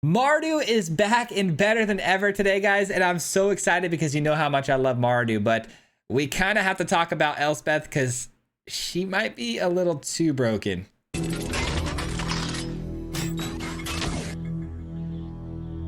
Mardu is back and better than ever today, guys, and I'm so excited because you know how much I love Mardu, but we kind of have to talk about Elspeth because she might be a little too broken.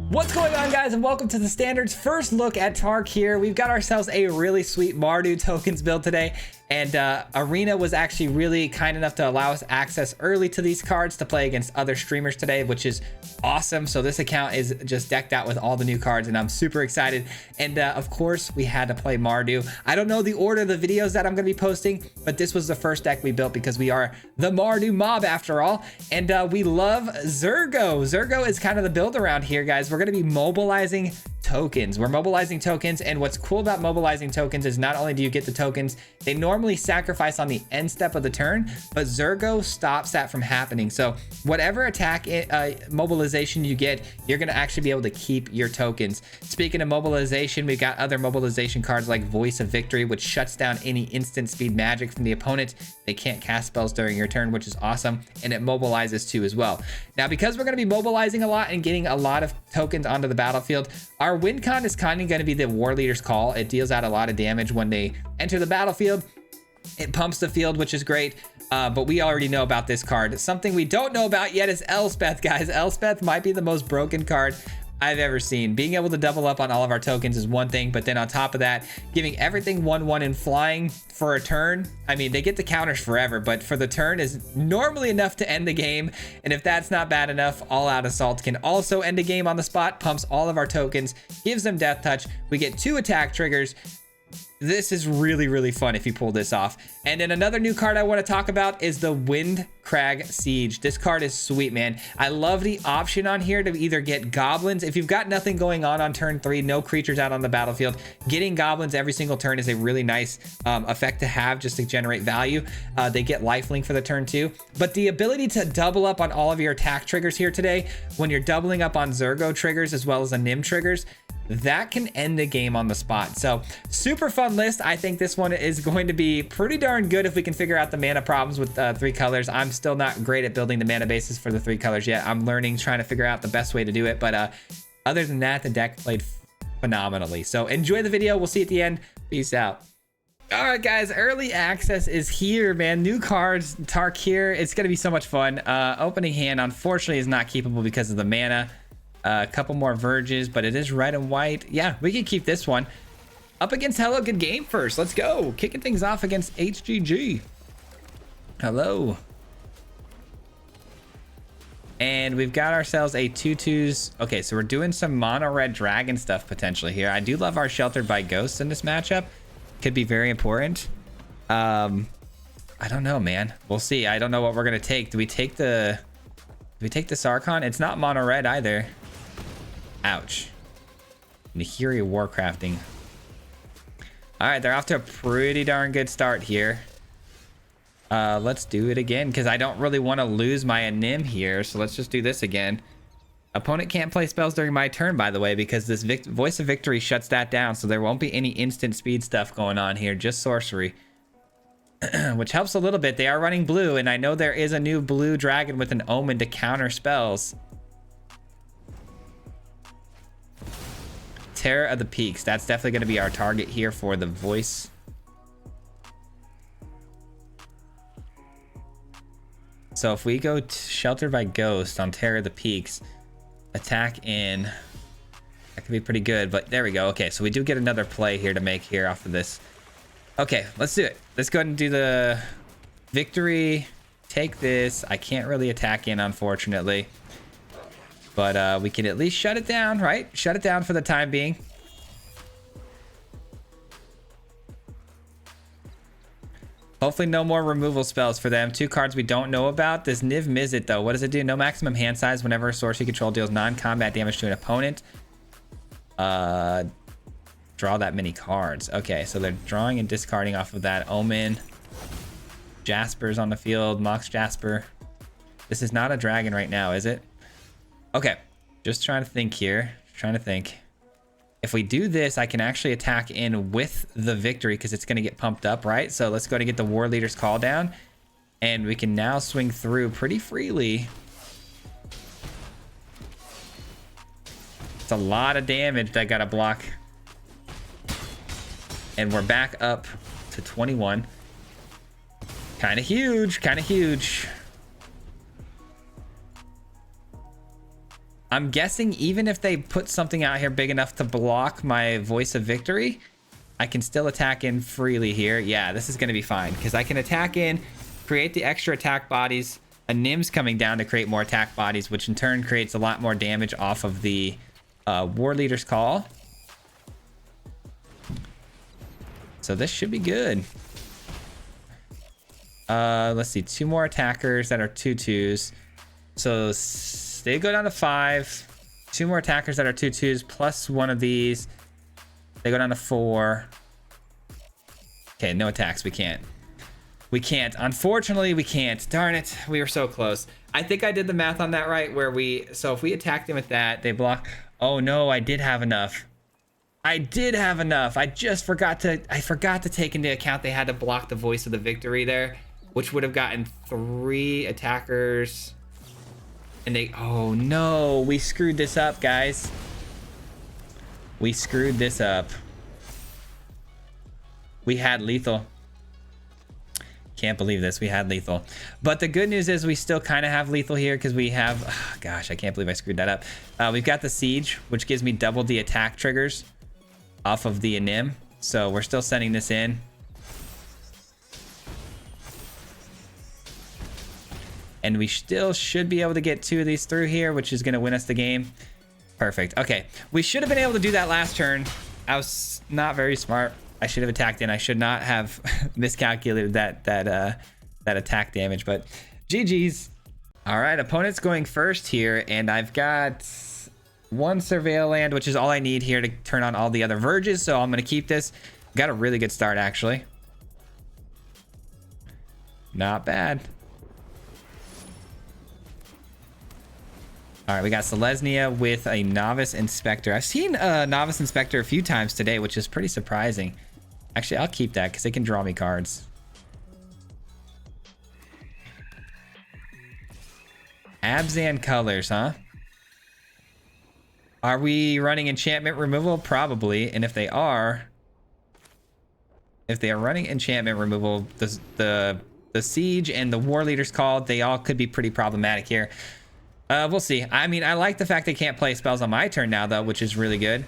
What's going on, guys, and welcome to the Standard's first look at Tarkir. We've got ourselves a really sweet Mardu tokens build today, and Arena was actually really kind enough to allow us access early to these cards to play against other streamers today, which is awesome. So this account is just decked out with all the new cards, and I'm super excited. And of course, we had to play Mardu. I don't know the order of the videos that I'm going to be posting, but this was the first deck we built because we are the Mardu mob after all, and we love Zergo. Zergo is kind of the build around here, guys. We're going to be mobilizing tokens. We're mobilizing tokens, and what's cool about mobilizing tokens is not only do you get the tokens, they normally sacrifice on the end step of the turn, but Zergo stops that from happening. So whatever attack mobilization you get, you're going to actually be able to keep your tokens. Speaking of mobilization, we've got other mobilization cards like Voice of Victory, which shuts down any instant speed magic from the opponent. They can't cast spells during your turn, which is awesome, and it mobilizes too as well. Now, because we're going to be mobilizing a lot and getting a lot of tokens onto the battlefield, our win con is kind of going to be the War Leader's Call. It deals out a lot of damage when they enter the battlefield. It pumps the field, which is great, but we already know about this card. Something we don't know about yet is Elspeth, guys. Elspeth might be the most broken card I've ever seen. Being able to double up on all of our tokens is one thing, but then on top of that, giving everything 1/1 and flying for a turn. I mean, they get the counters forever, but for the turn is normally enough to end the game. And if that's not bad enough, All Out Assault can also end a game on the spot, pumps all of our tokens, gives them Death Touch. We get 2 attack triggers. This is really, really fun if you pull this off. And then another new card I want to talk about is the Wind Crag Siege. This card is sweet, man. I love the option on here to either get goblins. If you've got nothing going on turn 3, no creatures out on the battlefield, getting goblins every single turn is a really nice effect to have just to generate value. They get lifelink for the turn too. But the ability to double up on all of your attack triggers here today, when you're doubling up on Zergo triggers as well as the Nim triggers, that can end the game on the spot. So super fun list. I think this one is going to be pretty darn good if we can figure out the mana problems with 3 colors. I'm still not great at building the mana bases for the 3 colors yet. I'm learning, trying to figure out the best way to do it. But other than that, the deck played phenomenally. So enjoy the video. We'll see you at the end. Peace out. All right, guys, early access is here, man. New cards, Tarkir. It's going to be so much fun. Opening hand, unfortunately, is not keepable because of the mana. A couple more Verges, but it is red and white. Yeah, we can keep this one. Up against Hello Good Game first. Let's go. Kicking things off against HGG. Hello. And we've got ourselves a 2/2s. Okay, so we're doing some mono red dragon stuff potentially here. I do love our Sheltered by Ghosts in this matchup. Could be very important. I don't know, man. We'll see. I don't know what we're gonna take. Do we take the Sarkhan? It's not mono red either. Ouch. Nahiri Warcrafting. All right, they're off to a pretty darn good start here. Let's do it again because I don't really want to lose my Anim here. So let's just do this again. Opponent can't play spells during my turn, by the way, because this Voice of Victory shuts that down. So there won't be any instant speed stuff going on here, just sorcery. Which helps a little bit. They are running blue, and I know there is a new blue dragon with an omen to counter spells. Terror of the Peaks. That's definitely going to be our target here for the voice. So if we go Sheltered by Ghost on Terror of the Peaks, attack in, that could be pretty good. But there we go. Okay, so we do get another play here to make here off of this. Okay, let's do it. Let's go ahead and do the victory. Take this. I can't really attack in, unfortunately. But we can at least shut it down, right? Shut it down for the time being. Hopefully no more removal spells for them. 2 cards we don't know about. This Niv Mizzet, though. What does it do? No maximum hand size whenever a source you control deals non-combat damage to an opponent. Draw that many cards. Okay, so they're drawing and discarding off of that Omen. Jasper's on the field. Mox Jasper. This is not a dragon right now, is it? Okay, just trying to think here. Trying to think. If we do this, I can actually attack in with the victory because it's going to get pumped up, right? So let's go to get the War Leader's Call down. And we can now swing through pretty freely. That's a lot of damage that I gotta block. And we're back up to 21. Kind of huge, kind of huge. I'm guessing even if they put something out here big enough to block my Voice of Victory, I can still attack in freely here. Yeah, this is going to be fine because I can attack in, create the extra attack bodies. A Nim's coming down to create more attack bodies, which in turn creates a lot more damage off of the War Leader's Call. So this should be good. Let's see, 2 more attackers that are 2/2s. So they go down to 5. 2 more attackers that are 2/2s plus 1 of these. They go down to 4. Okay, no attacks. We can't. We can't. Unfortunately, we can't. Darn it. We were so close. I think I did the math on that right, where so if we attacked them with that, they block. Oh no, I did have enough. I did have enough. I forgot to take into account they had to block the Voice of the Victory there, which would have gotten 3 attackers. And oh no, we screwed this up, guys. We screwed this up. We had lethal. Can't believe this. We had lethal. But the good news is we still kind of have lethal here because we have... Oh, gosh, I can't believe I screwed that up. We've got the Siege, which gives me double the attack triggers off of the Nim. So we're still sending this in. And we still should be able to get 2 of these through here, which is going to win us the game. Perfect. Okay. We should have been able to do that last turn. I was not very smart. I should have attacked in. I should not have miscalculated that attack damage, but GG's. All right, opponent's going first here, and I've got 1 Surveil land, which is all I need here to turn on all the other Verges, so I'm going to keep this. Got a really good start, actually. Not bad. All right, we got Selesnya with a Novice Inspector. I've seen a Novice Inspector a few times today, which is pretty surprising. Actually, I'll keep that because they can draw me cards. Abzan colors, huh? Are we running enchantment removal? Probably. And if they are running enchantment removal, the Siege and the War Leader's Call, they all could be pretty problematic here. We'll see. I mean, I like the fact they can't play spells on my turn now, though, which is really good.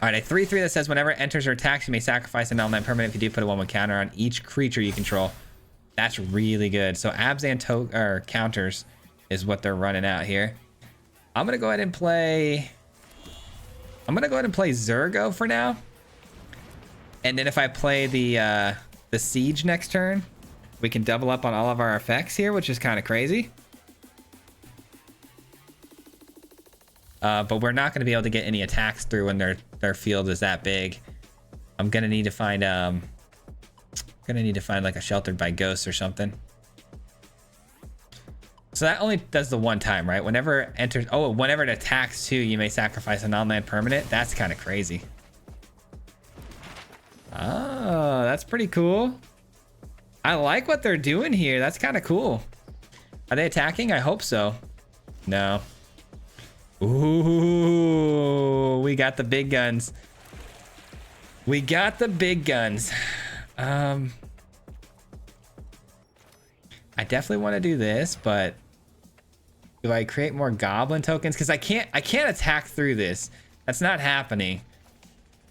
All right, a 3/3 that says whenever it enters or attacks, you may sacrifice an element permanent. If you do, put a 1/1 counter on each creature you control. That's really good. So Abzan counters is what they're running out here. I'm gonna go ahead and play Zergo for now. And then if I play the Siege next turn, we can double up on all of our effects here, which is kind of crazy. But we're not going to be able to get any attacks through when their field is that big. I'm gonna need to find like a Sheltered by Ghosts or something. So that only does the 1 time, right? Whenever it enters, whenever it attacks too, you may sacrifice a non-land permanent. That's kind of crazy. Oh, that's pretty cool. I like what they're doing here. That's kind of cool. Are they attacking? I hope so. No. Ooh, we got the big guns. We got the big guns. I definitely want to do this, but do I create more goblin tokens? Because I can't attack through this. That's not happening.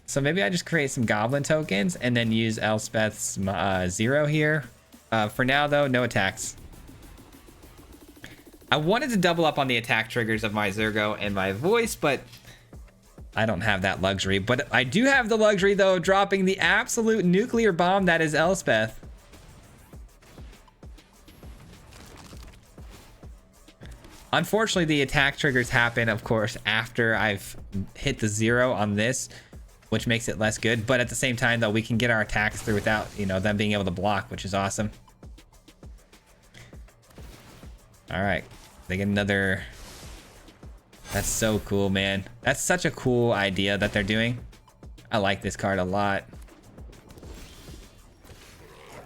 So maybe I just create some goblin tokens and then use Elspeth's 0 here. For now, though, no attacks. I wanted to double up on the attack triggers of my Zergo and my Voice, but I don't have that luxury. But I do have the luxury, though, of dropping the absolute nuclear bomb that is Elspeth. Unfortunately, the attack triggers happen, of course, after I've hit the 0 on this, which makes it less good. But at the same time, though, we can get our attacks through without, them being able to block, which is awesome. All right, they get another. That's so cool, man. That's such a cool idea that they're doing. I like this card a lot.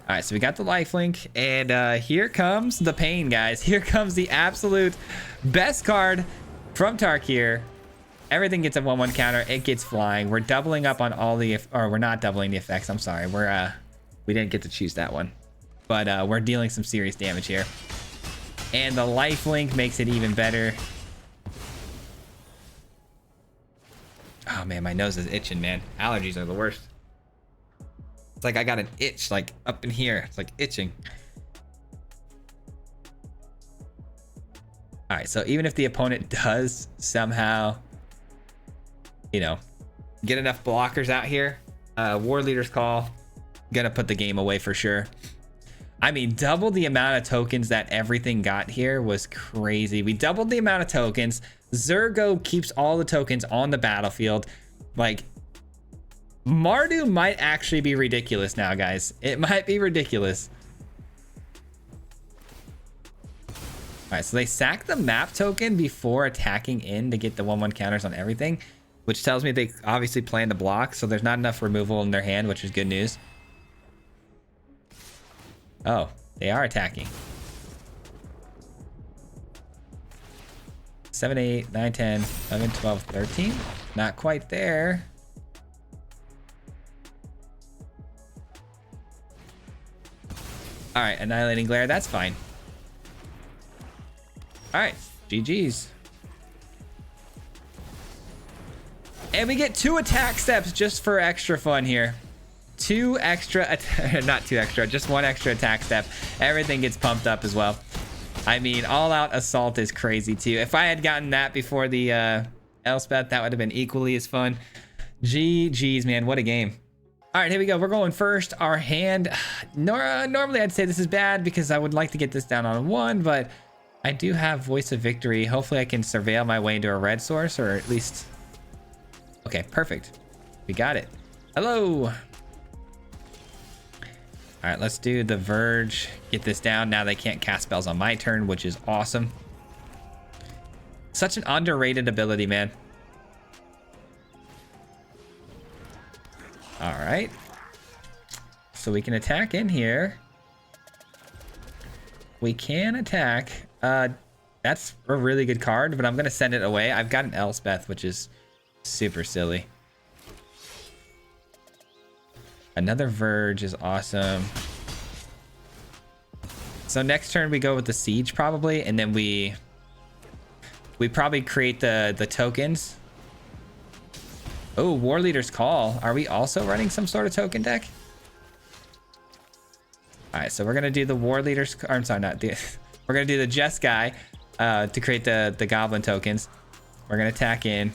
All right, so we got the lifelink, and here comes the pain, guys. Here comes the absolute best card from Tarkir. Everything gets a 1/1 counter. It gets flying. We're doubling up on all the, or we're not doubling the effects. I'm sorry. We didn't get to choose that one, but we're dealing some serious damage here. And the lifelink makes it even better. Oh man, my nose is itching, man. Allergies are the worst. It's like I got an itch like up in here. It's like itching. All right, so even if the opponent does somehow, you know, get enough blockers out here, War Leader's Call, gonna put the game away for sure. I mean, double the amount of tokens that everything got here was crazy. We doubled the amount of tokens. Zergo keeps all the tokens on the battlefield. Like, Mardu might actually be ridiculous now, guys. It might be ridiculous. All right, so they sack the map token before attacking in to get the 1/1 counters on everything, which tells me they obviously plan to block, so there's not enough removal in their hand, which is good news. Oh, they are attacking. 7, 8, 9, 10, 11, 12, 13. Not quite there. All right, Annihilating Glare, that's fine. All right, GG's. And we get 2 attack steps just for extra fun here. 2 extra, not 2 extra, just 1 extra attack step. Everything gets pumped up as well. I mean, all out assault is crazy too. If I had gotten that before the Elspeth, that would have been equally as fun. GG's, man, what a game. All right, here we go. We're going first. Our hand, normally I'd say this is bad because I would like to get this down on 1, but I do have Voice of Victory. Hopefully I can surveil my way into a red source, or at least, okay, perfect. We got it. Hello. All right, let's do the Verge. Get this down. Now they can't cast spells on my turn, which is awesome. Such an underrated ability, man. All right. So we can attack in here. We can attack. That's a really good card, but I'm going to send it away. I've got an Elspeth, which is super silly. Another Verge is awesome. So next turn we go with the Siege probably, and then we probably create the tokens. Oh, War Leader's Call. Are we also running some sort of token deck? All right, so we're gonna do the War Leader's, or I'm sorry, not the, we're gonna do the Jeskai to create the Goblin tokens. We're gonna attack in,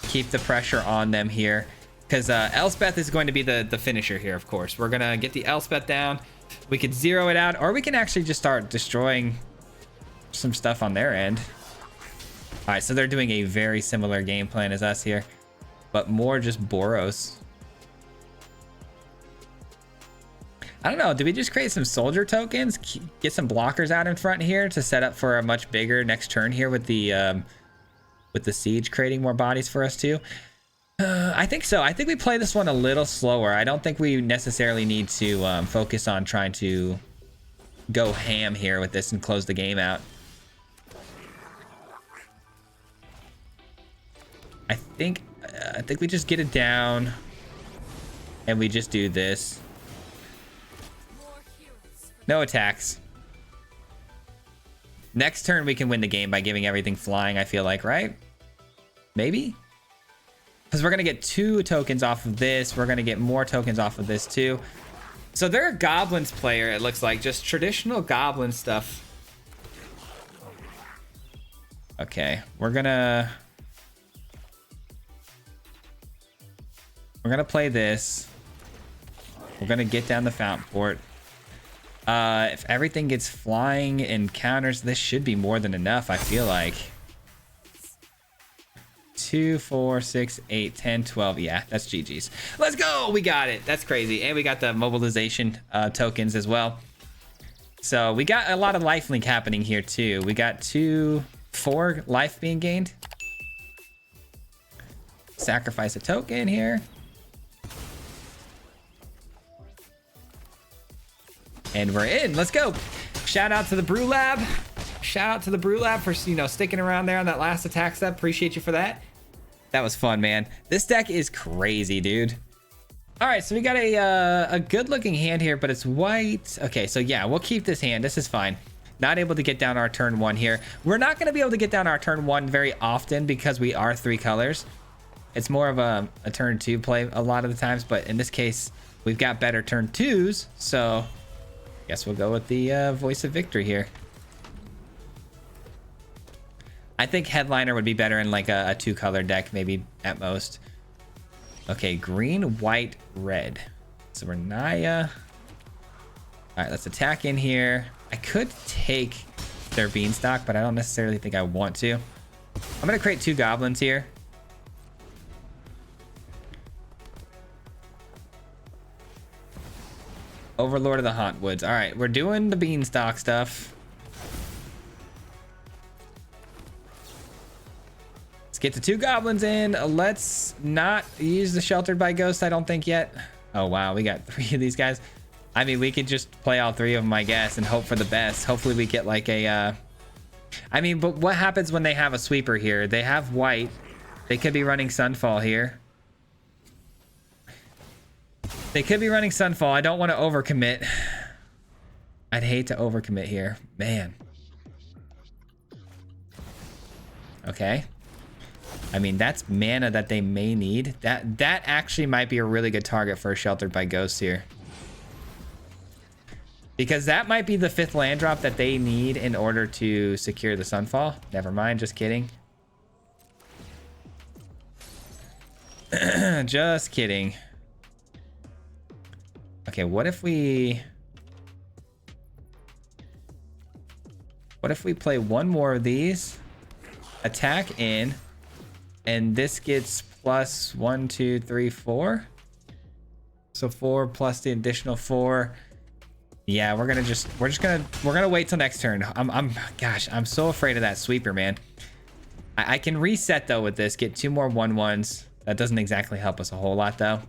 keep the pressure on them here. Because Elspeth is going to be the finisher here, of course. We're going to get the Elspeth down. We could zero it out, or we can actually just start destroying some stuff on their end. All right, so they're doing a very similar game plan as us here, but more just Boros. I don't know. Did we just create some soldier tokens? Get some blockers out in front here to set up for a much bigger next turn here with the Siege creating more bodies for us too? I think so. I think we play this one a little slower. I don't think we necessarily need to focus on trying to go ham here with this and close the game out. I think we just get it down and we just do this. No attacks. Next turn we can win the game by giving everything flying, I feel like, right? Maybe? Because we're going to get 2 tokens off of this. We're going to get more tokens off of this too. So they're a Goblins player, it looks like. Just traditional Goblin stuff. Okay, we're going to play this. We're going to get down the Fountain Port. If everything gets flying and counters, this should be more than enough, I feel like. 2, 4, 6, 8, 10, 12. Yeah, that's GG's. Let's go. We got it. That's crazy. And we got the mobilization tokens as well. So we got a lot of lifelink happening here too. We got 4 life being gained. Sacrifice a token here. And we're in. Let's go. Shout out to the Brew Lab. Shout out to the Brew Lab for, you know, sticking around there on that last attack step. Appreciate you for that. That was fun, man. This deck is crazy, dude. All right, so we got a good looking hand here, but it's white. Okay, so yeah, we'll keep this hand. This is fine. Not able to get down our turn 1 here. We're not going to be able to get down our turn 1 very often because we are 3 colors. It's more of a turn 2 play a lot of the times, but in this case, we've got better turn 2s. So I guess we'll go with the Voice of Victory here. I think Headliner would be better in like a 2-color deck, maybe at most. Okay, green, white, red. So we're Naya. All right, let's attack in here. I could take their Beanstalk, but I don't necessarily think I want to. I'm going to create 2 goblins here. Overlord of the Hauntwoods. All right, we're doing the Beanstalk stuff. Let's get the 2 goblins in. Let's not use the Sheltered by Ghost, I don't think yet. Oh, wow, we got 3 of these guys. I mean, we could just play all 3 of them, I guess, and hope for the best. Hopefully we get like a... I mean, but what happens when they have a sweeper here? They have white. They could be running Sunfall here. They could be running Sunfall. I don't want to overcommit. I'd hate to overcommit here. Man. Okay. I mean, that's mana that they may need. That actually might be a really good target for a Sheltered by Ghosts here. Because that might be the 5th land drop that they need in order to secure the Sunfall. Never mind, just kidding. Just kidding. Okay, what if we play 1 more of these, attack in, and this gets plus 1, 2, 3, 4. So 4 plus the additional 4. Yeah, we're gonna wait till next turn. Gosh, I'm so afraid of that sweeper, man. I can reset though with this, get 2 more 1/1s. That doesn't exactly help us a whole lot though.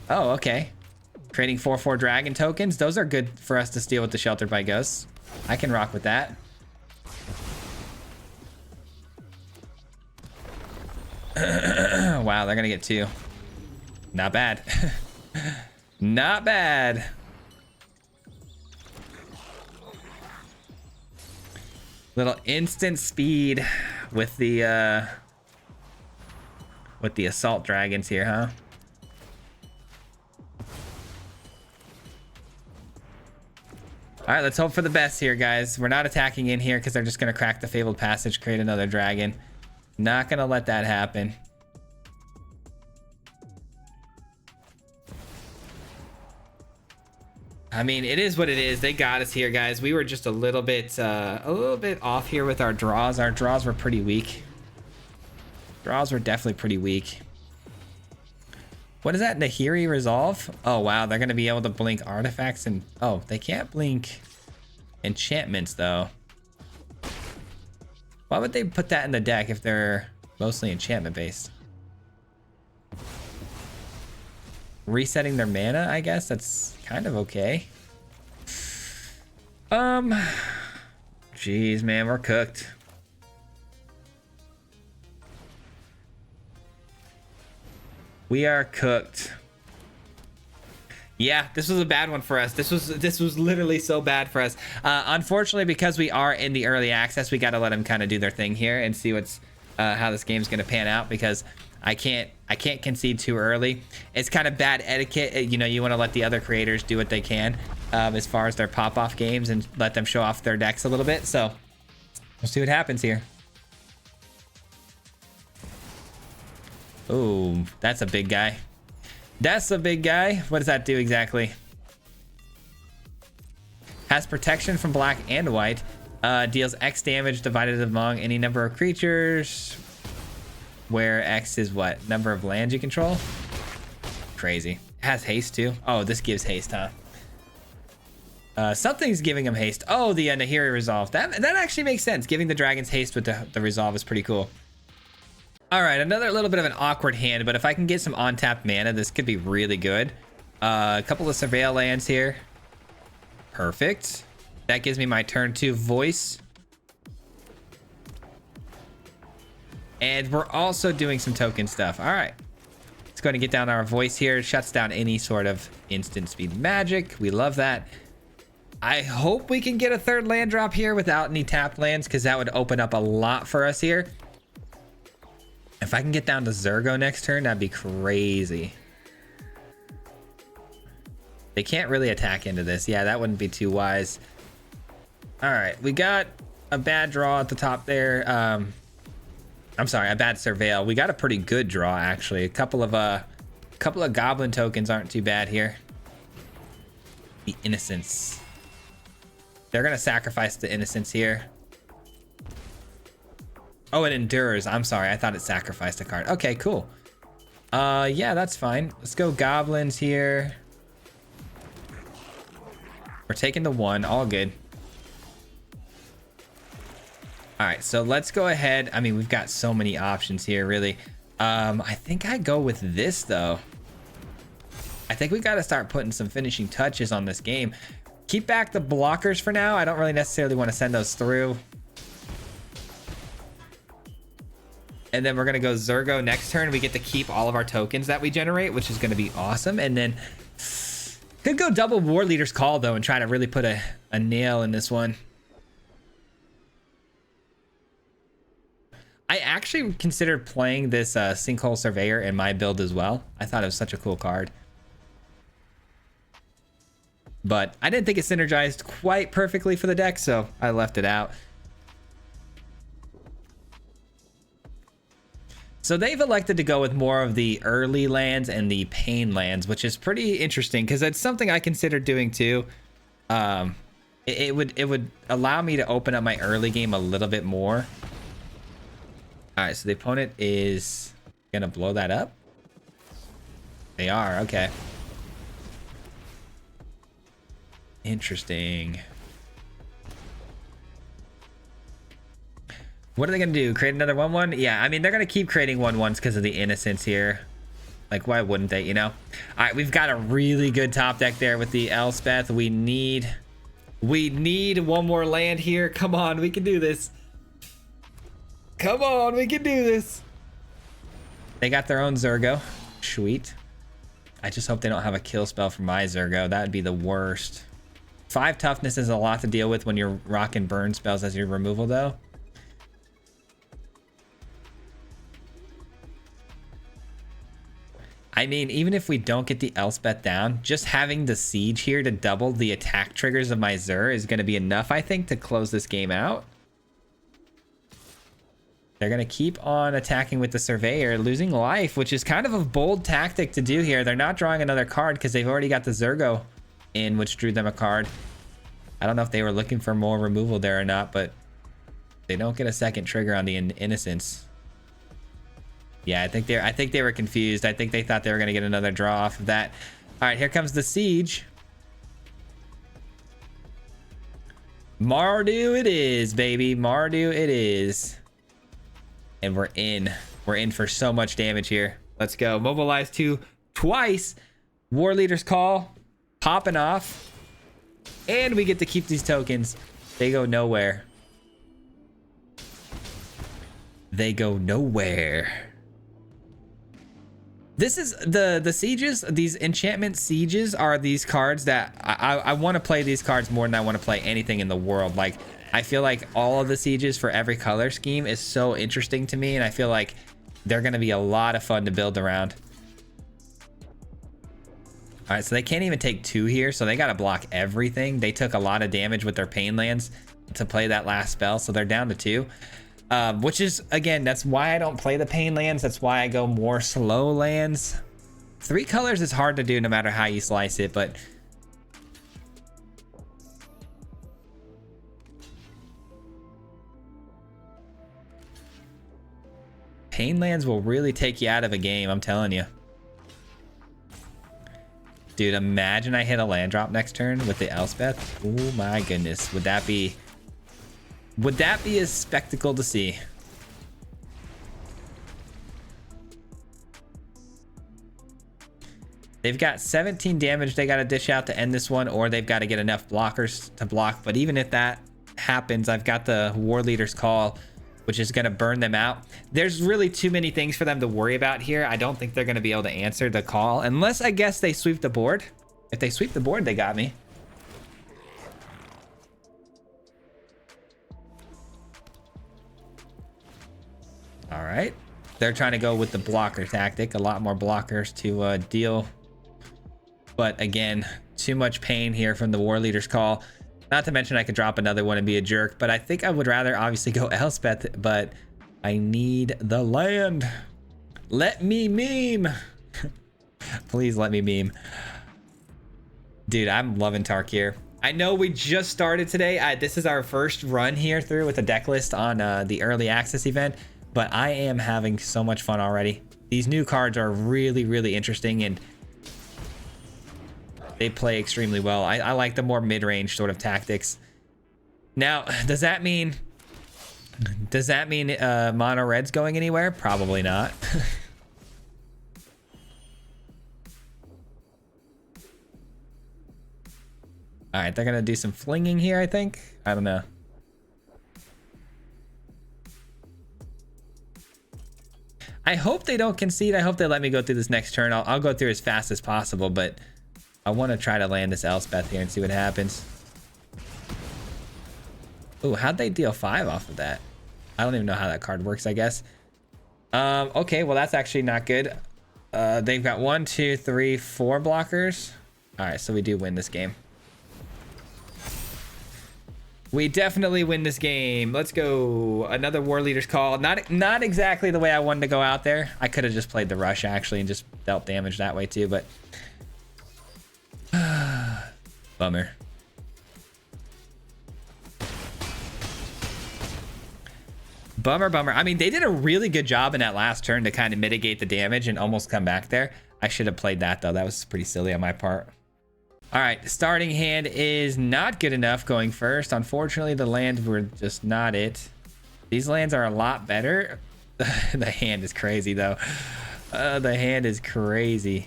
Oh, okay. Creating 4/4 dragon tokens. Those are good for us to steal with the Sheltered by Ghosts. I can rock with that. Wow, they're gonna get 2. Not bad. Not bad. Little instant speed with the assault dragons here, huh? All right, let's hope for the best here, guys. We're not attacking in here because they're just gonna crack the Fabled Passage, create another dragon. Not gonna let that happen. I mean, it is what it is. They got us here, guys. We were just a little bit off here with our draws. Our draws were pretty weak. Draws were definitely pretty weak. What is that? Nahiri Resolve? Oh, wow. They're going to be able to blink artifacts and... Oh, they can't blink enchantments, though. Why would they put that in the deck if they're mostly enchantment-based? Resetting their mana, I guess? That's kind of okay. Jeez, man. We're cooked. We are cooked. Yeah, this was a bad one for us. This was literally so bad for us. Unfortunately, because we are in the early access, we got to let them kind of do their thing here and see what's how this game's going to pan out, because I can't concede too early. It's kind of bad etiquette. You know, you want to let the other creators do what they can as far as their pop-off games and let them show off their decks a little bit. So we'll see what happens here. Oh, that's a big guy. That's a big guy. What does that do exactly? Has protection from black and white. Deals X damage divided among any number of creatures. Where X is what? Number of lands you control? Crazy. Has haste too. Oh, this gives haste, huh? Something's giving him haste. Oh, the Nahiri Resolve. That actually makes sense. Giving the dragons haste with the Resolve is pretty cool. All right, another little bit of an awkward hand, but if I can get some on-tapped mana, this could be really good. A couple of Surveil lands here. Perfect. That gives me my turn 2 voice. And we're also doing some token stuff. All right. Let's go ahead and get down our voice here. It shuts down any sort of instant speed magic. We love that. I hope we can get a third land drop here without any tapped lands, because that would open up a lot for us here. If I can get down to Zergo next turn, that'd be crazy. They can't really attack into this. Yeah, that wouldn't be too wise. All right, we got a bad draw at the top there. I'm sorry, a bad surveil. We got a pretty good draw, actually. A couple of goblin tokens aren't too bad here. The Innocence. They're gonna sacrifice the Innocence here. Oh, it endures. I'm sorry, I thought it sacrificed a card. Okay, cool. Yeah, that's fine. Let's go goblins here. We're taking the 1, all good. All right, so let's go ahead. I mean, we've got so many options here, really. I think I go with this, though. I think we got to start putting some finishing touches on this game. Keep back the blockers for now. I don't really necessarily want to send those through. And then we're going to go Zergo next turn. We get to keep all of our tokens that we generate, which is going to be awesome. And then could go double War Leader's Call, though, and try to really put a nail in this one. I actually considered playing this Sinkhole Surveyor in my build as well. I thought it was such a cool card. But I didn't think it synergized quite perfectly for the deck, so I left it out. So they've elected to go with more of the early lands and the pain lands, which is pretty interesting because it's something I considered doing too. It would allow me to open up my early game a little bit more. All right, so the opponent is gonna blow that up. They are, okay. Interesting. What are they gonna do? Create another 1/1? Yeah, I mean, they're gonna keep creating 1/1s because of the Innocence here. Like, why wouldn't they, you know? All right, we've got a really good top deck there with the Elspeth. We need one more land here. Come on, we can do this. Come on, we can do this. They got their own Zergo. Sweet. I just hope they don't have a kill spell for my Zergo. That would be the worst. 5 toughness is a lot to deal with when you're rocking burn spells as your removal, though. I mean, even if we don't get the Elspeth down, just having the Siege here to double the attack triggers of my Zur is going to be enough, I think, to close this game out. They're going to keep on attacking with the Surveyor, losing life, which is kind of a bold tactic to do here. They're not drawing another card because they've already got the Zergo in, which drew them a card. I don't know if they were looking for more removal there or not, but they don't get a second trigger on the Innocence. Yeah, I think they were confused. I think they thought they were going to get another draw off of that. All right, here comes the Siege. Mardu it is, baby. Mardu it is. And we're in. We're in for so much damage here. Let's go. Mobilize 2 twice. War Leader's Call. Popping off. And we get to keep these tokens. They go nowhere. They go nowhere. This is the sieges. These enchantment sieges are these cards that I want to play these cards more than I want to play anything in the world. Like, I feel like all of the sieges for every color scheme is so interesting to me, and I feel like they're going to be a lot of fun to build around. All right, so they can't even take 2 here, so they got to block everything. They took a lot of damage with their pain lands to play that last spell, so they're down to 2. Which is, again, that's why I don't play the pain lands. That's why I go more slow lands. 3 colors is hard to do no matter how you slice it, but pain lands will really take you out of a game, I'm telling you. Dude, imagine I hit a land drop next turn with the Elspeth. Oh my goodness, would that be a spectacle to see? They've got 17 damage they got to dish out to end this one, or they've got to get enough blockers to block. But even if that happens, I've got the War Leader's Call which is going to burn them out. There's really too many things for them to worry about here. I don't think they're going to be able to answer the call unless, I guess, they sweep the board. If they sweep the board, they got me. All right. They're trying to go with the blocker tactic. A lot more blockers to deal. But again, too much pain here from the war leader's call. Not to mention I could drop another one and be a jerk, but I think I would rather obviously go Elspeth, but I need the land. Let me meme. Please let me meme. Dude, I'm loving Tarkir. I know we just started today. This is our first run here through with the deck list on the early access event, but I am having so much fun already. These new cards are really, really interesting, and they play extremely well. I like the more mid-range sort of tactics. Now, does that mean mono red's going anywhere? Probably not. All right, they're gonna do some flinging here, I think. I don't know. I hope they don't concede. I hope they let me go through this next turn. I'll go through as fast as possible, but I want to try to land this Elspeth here and see what happens. Ooh, how'd they deal 5 off of that? I don't even know how that card works, I guess. Okay, well, that's actually not good. They've got 1, 2, 3, 4 blockers. All right, so we do win this game. We definitely win this game. Let's go. Another war leader's call. Not exactly the way I wanted to go out there. I could have just played the rush, actually, and just dealt damage that way, too, but bummer. Bummer. I mean, they did a really good job in that last turn to kind of mitigate the damage and almost come back there. I should have played that, though. That was pretty silly on my part. All right, starting hand is not good enough going first. Unfortunately, the lands were just not it. These lands are a lot better. The hand is crazy, though. The hand is crazy.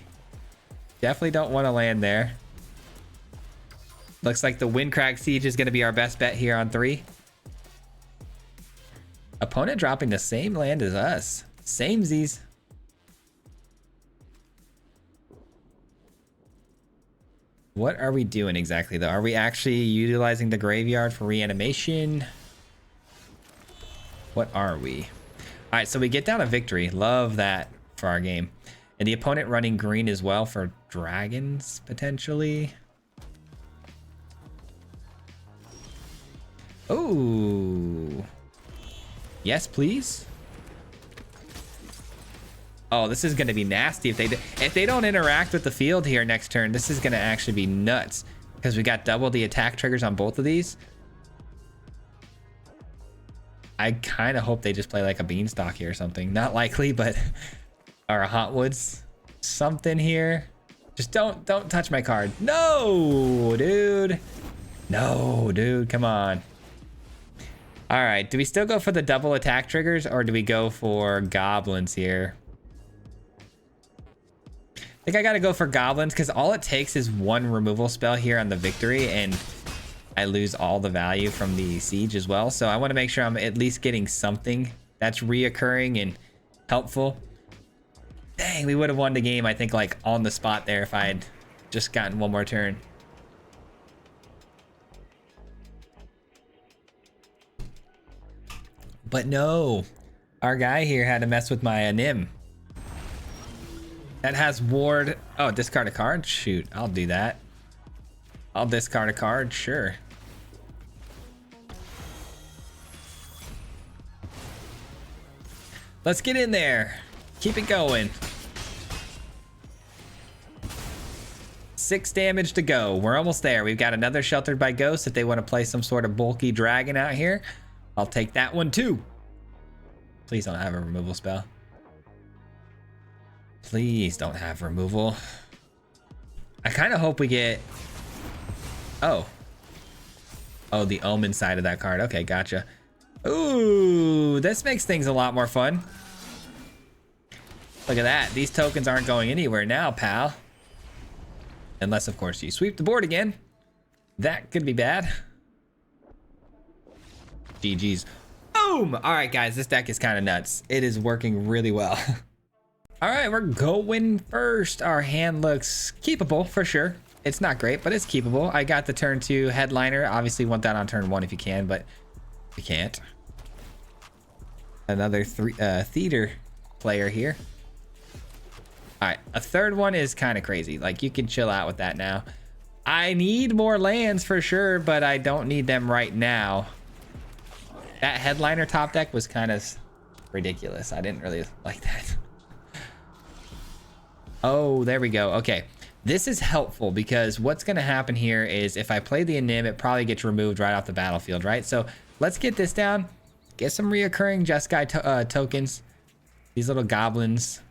Definitely don't want to land there. Looks like the Windcrag Siege is going to be our best bet here on 3. Opponent dropping the same land as us. Samesies. What are we doing exactly, though? Are we actually utilizing the graveyard for reanimation? What are we? All right, so we get down a victory. Love that for our game. And the opponent running green as well for dragons, potentially. Oh. Yes, please. Oh, this is going to be nasty if they don't interact with the field here next turn. This is going to actually be nuts because we got double the attack triggers on both of these. I kind of hope they just play like a beanstalk here or something. Not likely, but or a Hauntwoods, something here. Just don't touch my card. No, dude. No, dude. Come on. All right. Do we still go for the double attack triggers or do we go for goblins here? I think I got to go for goblins because all it takes is one removal spell here on the victory and I lose all the value from the siege as well. So I want to make sure I'm at least getting something that's reoccurring and helpful. Dang, we would have won the game, I think, like on the spot there if I had just gotten one more turn. But no, our guy here had to mess with my Nim. That has ward. Oh, discard a card? Shoot, I'll do that. I'll discard a card, sure. Let's get in there. Keep it going. 6 damage to go. We're almost there. We've got another Sheltered by Ghosts if they want to play some sort of bulky dragon out here. I'll take that one too. Please don't have a removal spell. Please don't have removal. I kind of hope we get... Oh, the Omen side of that card. Okay, gotcha. Ooh, this makes things a lot more fun. Look at that. These tokens aren't going anywhere now, pal. Unless, of course, you sweep the board again. That could be bad. GG's. Boom! All right, guys, this deck is kind of nuts. It is working really well. All right, we're going first. Our hand looks keepable for sure. It's not great, but it's keepable. I got the turn 2 headliner. Obviously want that on turn 1 if you can, but you can't. Another theater player here. All right, a third one is kind of crazy. Like, you can chill out with that now. I need more lands for sure, but I don't need them right now. That headliner top deck was kind of ridiculous. I didn't really like that. Oh, there we go. Okay, this is helpful because what's going to happen here is if I play the Anim, it probably gets removed right off the battlefield, right? So let's get this down. Get some reoccurring Jeskai tokens. These little goblins.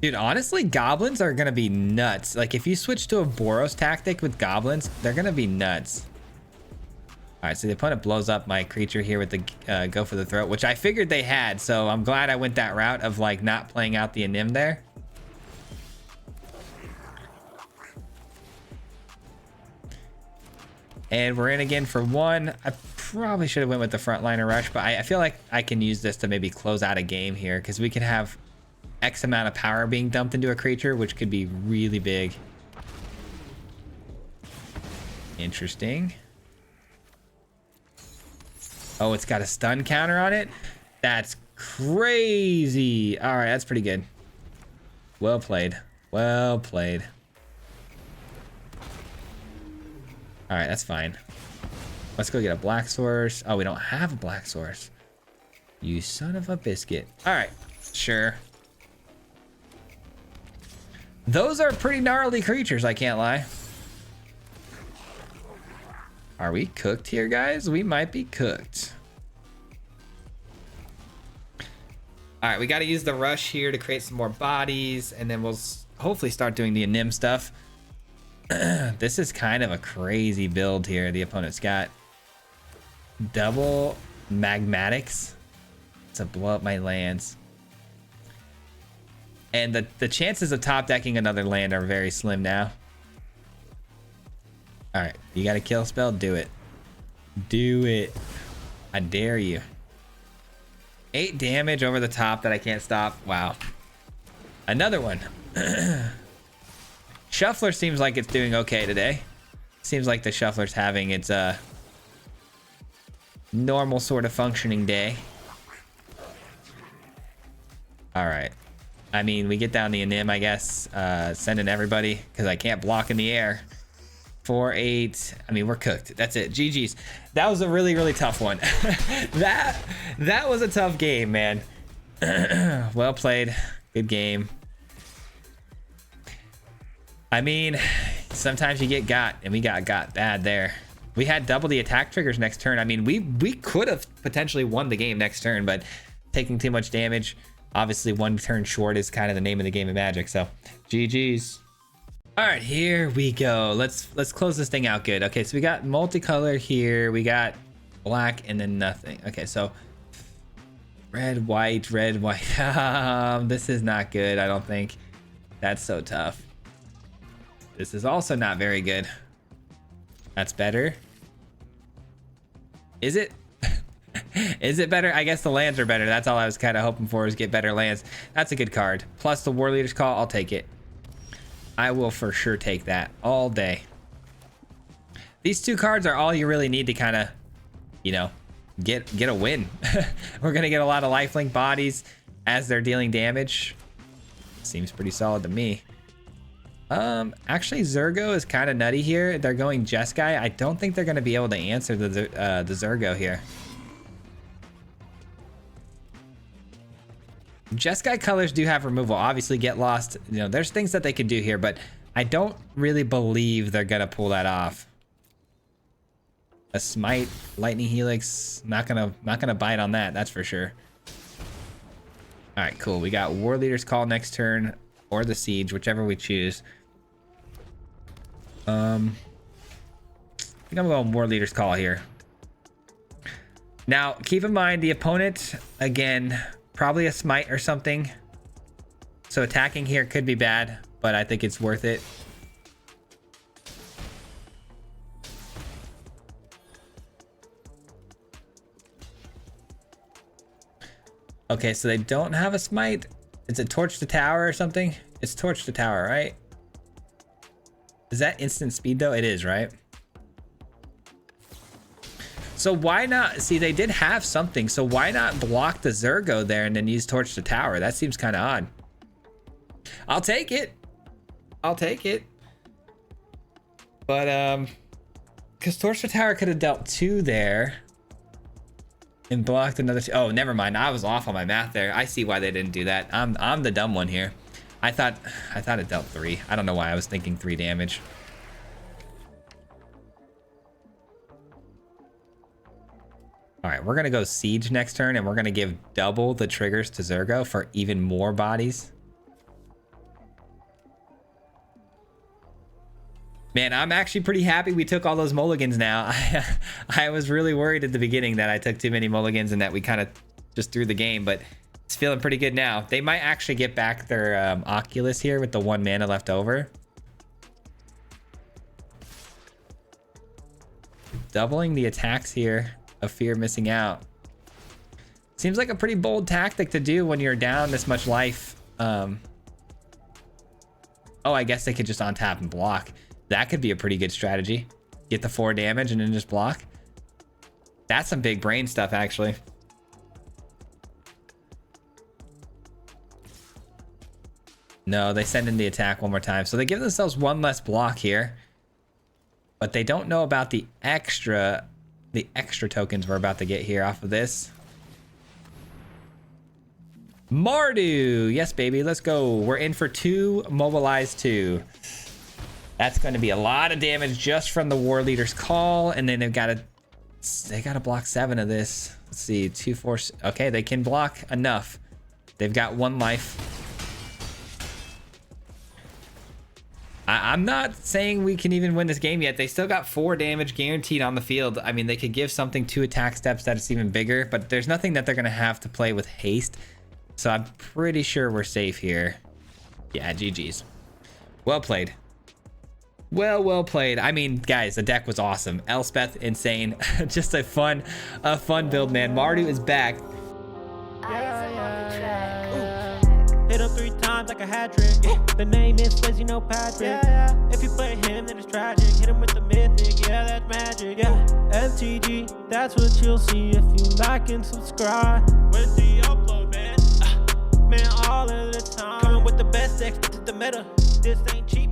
Dude, honestly, goblins are gonna be nuts. Like, if you switch to a Boros tactic with goblins, they're gonna be nuts. All right, so the opponent blows up my creature here with the go for the throat, which I figured they had. So I'm glad I went that route of like not playing out the Anim there. And we're in again for 1. I probably should have went with the frontliner rush, but I feel like I can use this to maybe close out a game here because we can have X amount of power being dumped into a creature, which could be really big. Interesting. Oh, it's got a stun counter on it? That's crazy. All right, that's pretty good. Well played. Well played. All right, that's fine. Let's go get a black source. Oh, we don't have a black source. You son of a biscuit. All right, sure. Those are pretty gnarly creatures, I can't lie. Are we cooked here, guys? We might be cooked. All right, we got to use the rush here to create some more bodies, and then we'll hopefully start doing the Anim stuff. This is kind of a crazy build here. The opponent's got double magmatics to blow up my lands. And the chances of top decking another land are very slim now. All right, you got a kill spell? Do it. Do it. I dare you. 8 damage over the top that I can't stop. Wow. Another one. Shuffler seems like it's doing okay today. Seems like the Shuffler's having its normal sort of functioning day. All right. I mean, we get down the Anim, I guess. Sending everybody, because I can't block in the air. 4-8. I mean, we're cooked. That's it. GG's. That was a really, really tough one. that was a tough game, man. Well played. Good game. I mean, sometimes you get got, and we got bad there. We had double the attack triggers next turn. I mean, we could have potentially won the game next turn, but taking too much damage. Obviously, 1 turn short is kind of the name of the game of Magic. So, GG's. All right, here we go. Let's close this thing out good. Okay, so we got multicolor here. We got black and then nothing. Okay, so red, white. This is not good, I don't think. That's so tough. This is also not very good. That's better. Is it? Is it better? I guess the lands are better. That's all I was kind of hoping for, is get better lands. That's a good card. Plus the War Leader's Call, I'll take it. I will for sure take that all day. These 2 cards are all you really need to kind of, you know, get a win. We're going to get a lot of lifelink bodies as they're dealing damage. Seems pretty solid to me. Actually, Zergo is kind of nutty here. They're going Jeskai. I don't think they're going to be able to answer the Zergo here. Jeskai colors do have removal. Obviously, get lost. You know, there's things that they could do here, but I don't really believe they're gonna pull that off. A Smite, Lightning Helix, not gonna bite on that. That's for sure. All right, cool. We got War Leader's Call next turn, or the Siege, whichever we choose. I think I'm going War Leader's Call here. Now, keep in mind the opponent again. Probably a Smite or something. So attacking here could be bad, but I think it's worth it. Okay, so they don't have a smite. Is it torch to tower or something? It's torch to tower, right? Is that instant speed though? It is, right? So why not? See, they did have something. So why not block the Zergo there and then use torch to tower? That seems kind of odd. I'll take it. I'll take it. But because torch to tower could have dealt 2 there and blocked another 2. Oh, never mind. I was off on my math there. I see why they didn't do that. I'm the dumb one here. I thought it dealt 3. I don't know why I was thinking 3 damage. All right, we're gonna go siege next turn, and we're gonna give double the triggers to Zergo for even more bodies. Man, I'm actually pretty happy we took all those mulligans now. I was really worried at the beginning that I took too many mulligans and that we kind of just threw the game, but it's feeling pretty good now. They might actually get back their Oculus here with the 1 mana left over. Doubling the attacks here of fear missing out. Seems like a pretty bold tactic to do when you're down this much life. Oh, I guess they could just untap and block. That could be a pretty good strategy. Get the 4 damage and then just block. That's some big brain stuff, actually. No, they send in the attack 1 more time. So they give themselves 1 less block here. But they don't know about the extra tokens we're about to get here off of this. Mardu. Yes, baby. Let's go. We're in for 2 mobilized 2. That's going to be a lot of damage just from the war leader's call. And then they got to block 7 of this. Let's see. 2, 4. Okay, they can block enough. They've got 1 life. I'm not saying we can even win this game yet. They still got 4 damage guaranteed on the field. I mean, they could give something 2 attack steps that is even bigger, but there's nothing that they're going to have to play with haste. So I'm pretty sure we're safe here. Yeah, GG's. Well played. Well played. I mean, guys, the deck was awesome. Elspeth, insane. Just a fun build, man. Mardu is back. Hit him 3 times like a hat trick. The name is Fizzy, no Patrick. If you play him, then it's tragic. Hit him with the mythic, yeah, that's magic. Yeah, MTG, that's what you'll see if you like and subscribe. With the upload, man. Man, all of the time. Coming with the best decks, this is the meta. This ain't cheap.